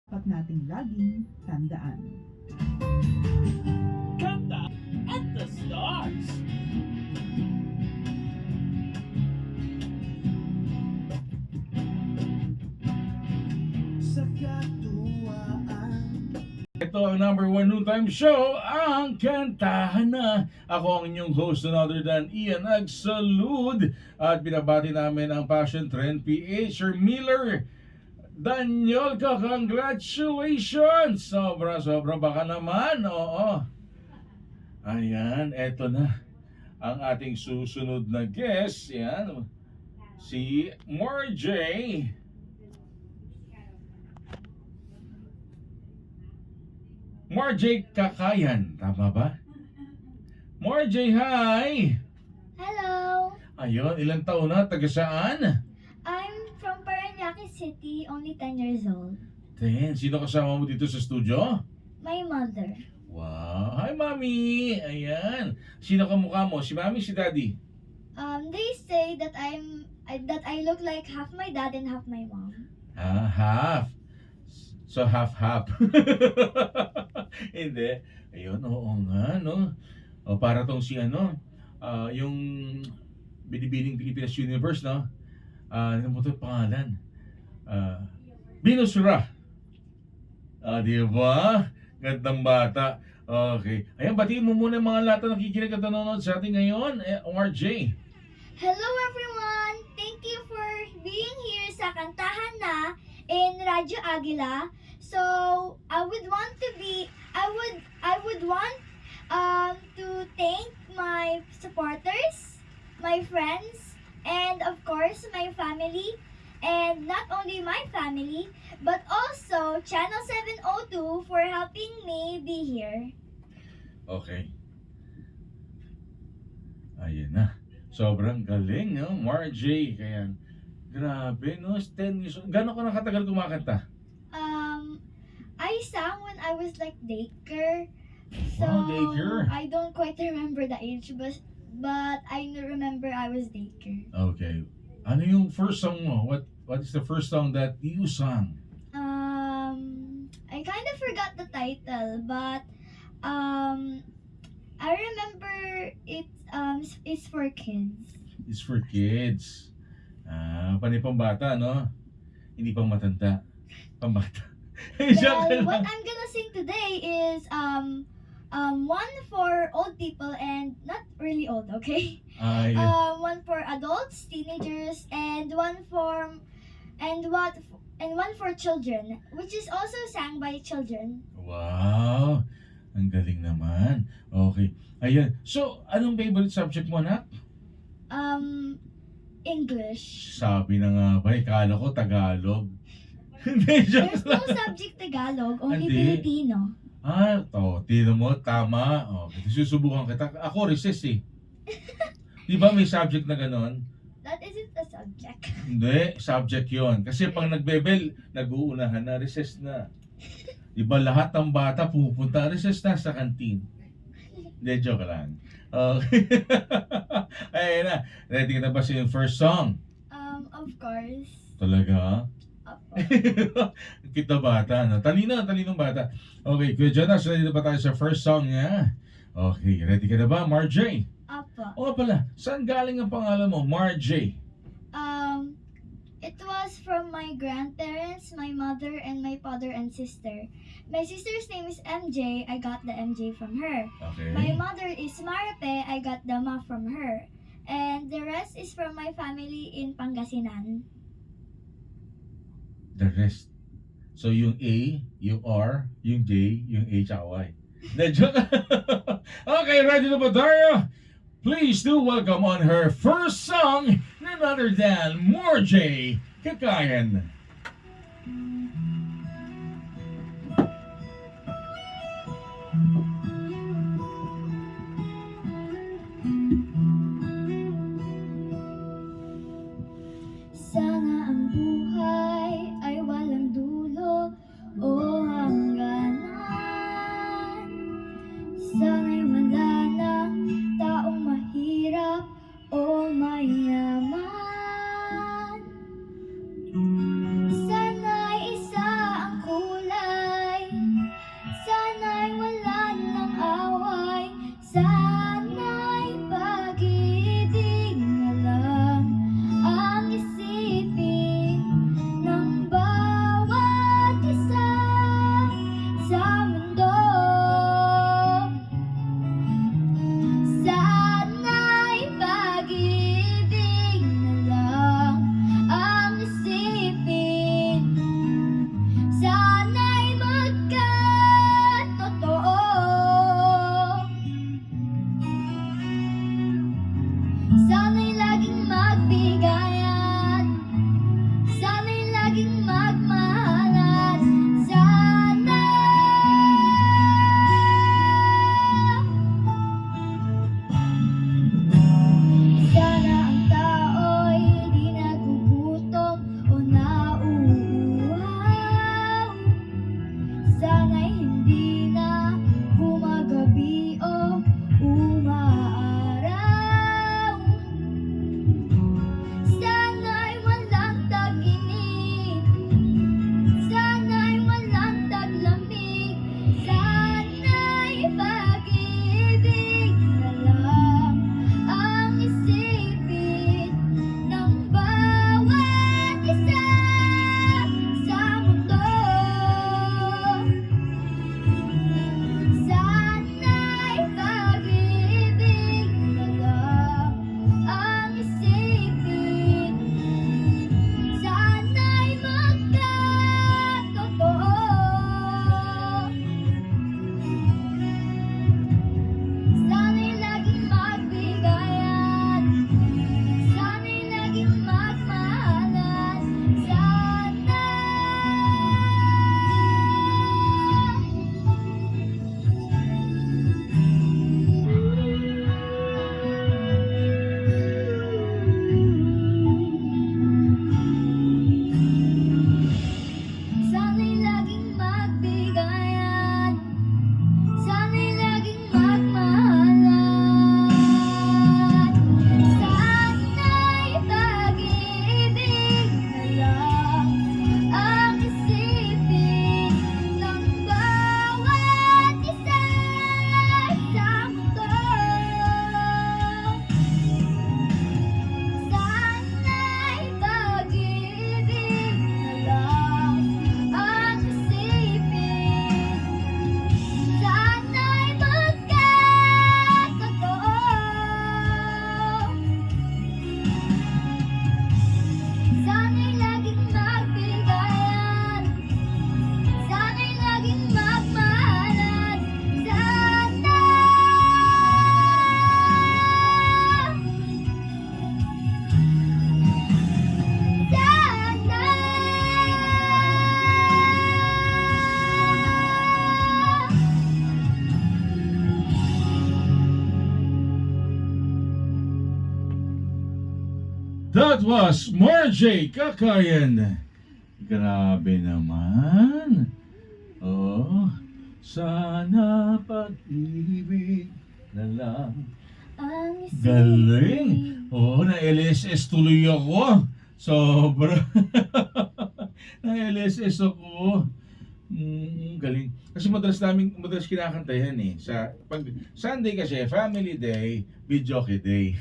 dapat nating laging tandaan. Kanta at the Stars. Sa katuwaan. Ito ang number one noontime show, ang Kantahan Na. Ako ang inyong host, none other than Ian Agsalud. At binabati namin ang Passion Trend PH, Sir Miller Daniel, congratulations! Sobra baka naman, oo. Ayan, eto na ang ating susunod na guest. Yan, si Marjay. Marjay Kakayan, tama ba? Marjay, hi! Hello! Ayun, ilang taon na? Taga saan? I'm from Parañaque City, only 10 years old. Sino kasama mo dito sa studio? My mother. Wow! Hi, Mami! Ayan. Sino kamukha mo? Si Mami, si Daddy? They say that I look like half my dad and half my mom. Ah, half. So, half-half. Hindi. Ayun, oo nga, no? O, para tong si yung Binibining Pilipinas Universe, no? Ano mo ito pangalan? Binusura. Di ba? Gandang bata. Okay. Ayan, batiin mo muna yung mga lahat na nakikinig at nanonood sa atin ngayon. RJ. Hello everyone! Thank you for being here sa Kantahan Na in Radyo Agila. So, I would want to thank my supporters, my friends, and of course my family. And not only my family, but also Channel 702 for helping me be here. Okay. Ayan na. Sobrang galing, no? Marjay. Kaya, grabe, no? 10 years old. Gano'n ka nakatagal kumakanta? I sang when I was like daycare. So, Wow, daycare. I don't quite remember the age, but I remember I was daycare. Okay. Ano yung first song mo? What is the first song that you sang? I kind of forgot the title, but I remember it's for kids. It's for kids. Panay pambata, no? Hindi pang matanda. Pambata. Well, what I'm gonna sing today is one for old people and not really old, okay? Yeah. One for adults, teenagers, and one for children, which is also sang by children. Wow. Ang galing naman. Okay. Ayan. So, anong favorite subject mo, anak? English. Sabi na nga ba, kala ko Tagalog. Hindi, joke There's no lang. subject Tagalog, only Hindi. Filipino. Tino mo, tama. Susubukan kita. Ako, recess eh. Di ba may subject na ganon? That isn't a subject. Hindi, subject yon. Kasi pag nagbebel, nag-uunahan na, recess na. Di ba lahat ng bata pupunta, recess na sa kantin. Hindi, joke lang. Okay. Ayun na. Ready ka na ba sa yung first song? Of course. Talaga? Opo. Kita bata, no? Talinong bata. Okay, Kuya Jonas, ready na ba tayo sa first song niya? Okay, ready ka na ba, Marjay? Opo. Oo pala, saan galing ang pangalan mo, Marjay? It was from my grandparents, my mother, and my father and sister. My sister's name is MJ. I got the MJ from her. Okay. My mother is Maripe. I got the Ma from her. And the rest is from my family in Pangasinan. The rest. So yung A, yung R, yung J, yung H, Y. Joke. Okay, ready na ba tayo? Please do welcome on her first song, none other than Marjay Kakayan. Sana ang buhay ay walang dulo o hangganan. Sana'y wala ng taong mahirap o mayaman. That was Marjay Kakayan. Grabe naman. Oh, sana pag-ibig na lang. Ang Galing. Oo, na LSS tuloy ako. Sobra. Na LSS ako. Galing. Kasi madalas kinakanta yan eh. Pag Sunday kasi, family day, videoke day.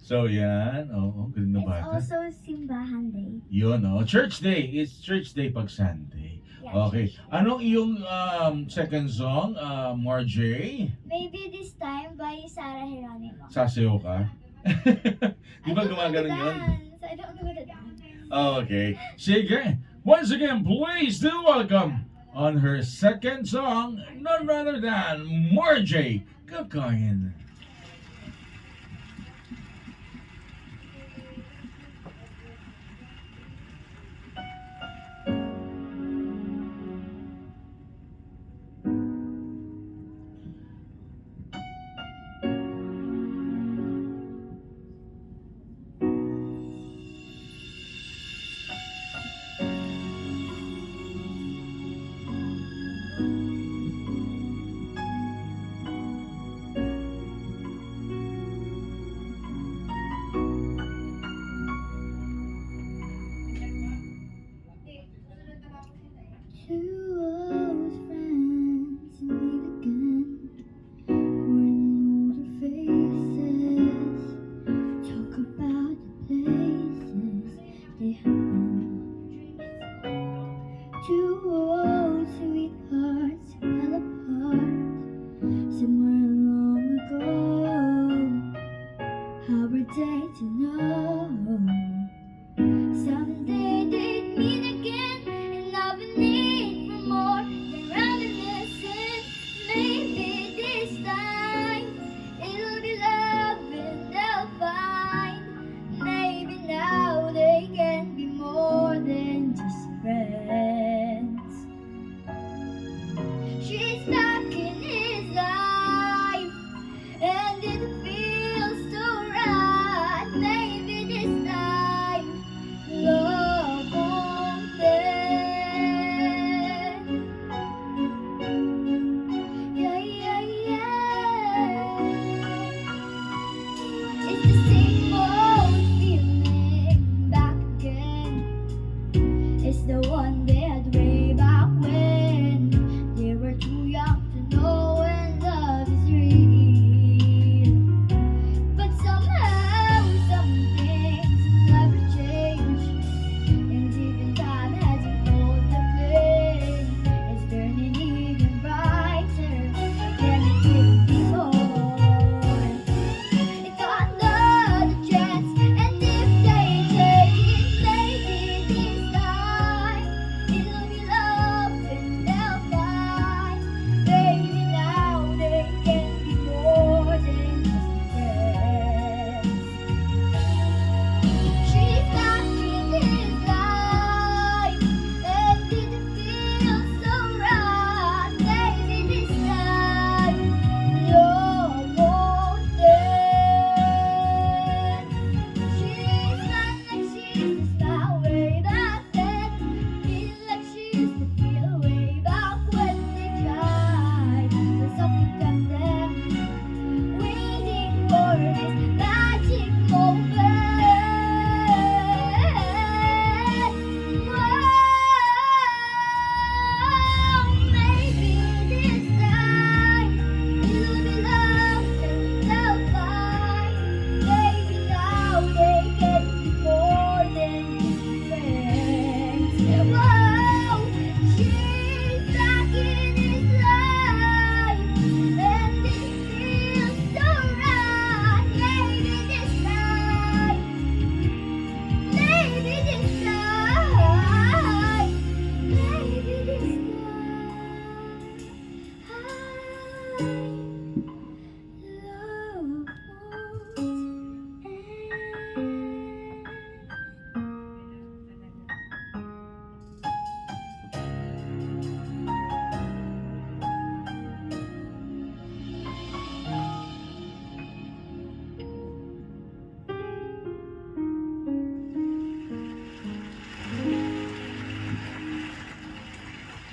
So yan. Oo, galing na It's bata. also simbahan day. Yun, church day. It's church day pag Sunday. Yeah. Okay. Anong iyong second song, Marjay? Maybe this time by Sarah Geronimo. Sasayaw ka? Di ba I don't know gumagano the yun? dance. I don't know the dance. Okay. Sige. Once again, please do welcome on her second song, none other than Marjay Kakayan.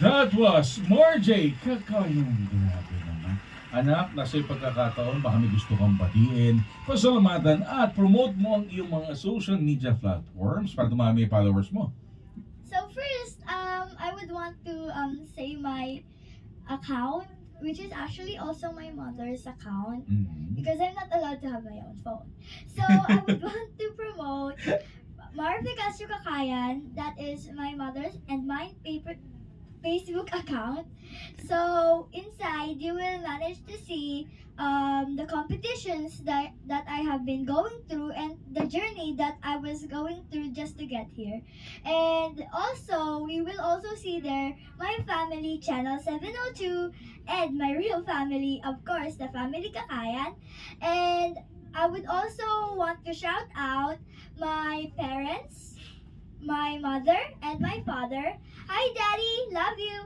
That was Marjay Kakayong. Grabe naman. Anak, nasa yung pagkakataon, baka may gusto kang batiin, pasalamatan at promote mo ang iyong mga social media platforms para dumami yung followers mo. So first, I would want to say my account, which is actually also my mother's account, because I'm not allowed to have my own phone. So I would want to promote Marvy Castro Kakayan, that is my mother's and mine Facebook account. So inside you will manage to see the competitions that I have been going through and the journey that I was going through just to get here. And also we will also see there my family channel 702 and my real family, of course, the family Kakayan. And I would also want to shout out my parents, my mother and my father. Hi Daddy, love you.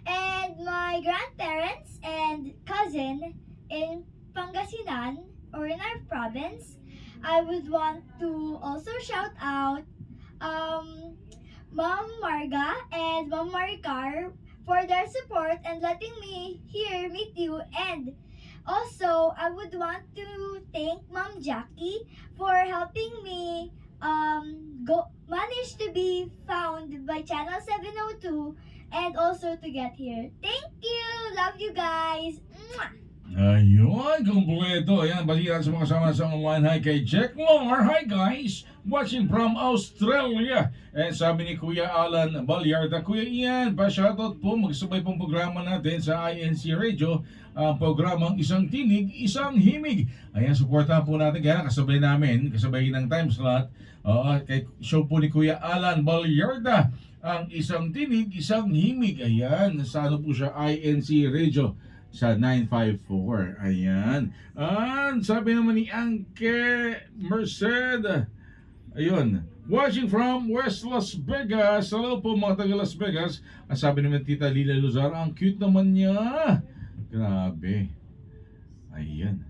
And my grandparents and cousin in Pangasinan or in our province. I would want to also shout out Mom Marga and Mom Maricar for their support and letting me here meet you. And also I would want to thank Mom Jackie for helping me manage to be found by channel 702 and also to get here. Thank you! Love you guys! Mwah! Ayun, kompleto. Ayan, balikan sa mga kasama sa online. Hi kay Jack Longer. Hi guys! Watching from Australia. And sabi ni Kuya Alan Balyarda, Kuya Ian, pa-shoutout po. Magsabay pong programa natin sa INC Radio. Ang programang Isang Tinig, Isang Himig. Ayan, supportahan po natin. Kaya kasabay namin, kasabay ng time slot. Kay show po ni Kuya Alan Balyarda. Ang Isang Tinig, Isang Himig. Ayan, sa ano po siya, INC Radio. Sa 954. Ayan. Sabi naman ni Anke Merced. Ayun. Watching from West Las Vegas. Hello po mga taga Las Vegas. Sabi naman Tita Lila Luzar, ang cute naman niya. Grabe. Ayan.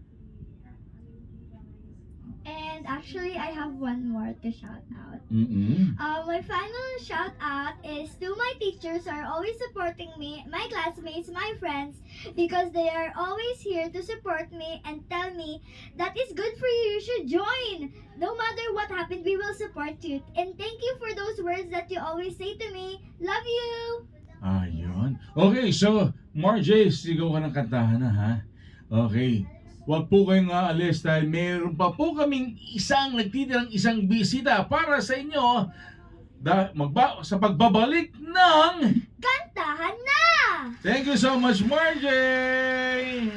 And actually, I have one more to shout out. My final shout out is to my teachers who are always supporting me, my classmates, my friends, because they are always here to support me and tell me that is good for you, you should join. No matter what happened, we will support you. And thank you for those words that you always say to me. Love you! Ayun. Okay, so Marjay, sigaw ka ng kantahan na ha. Okay. Huwag po kayong aalis dahil mayroon pa po kaming nagtitirang isang bisita para sa inyo sa pagbabalik ng Kantahan na! Thank you so much, Marjay!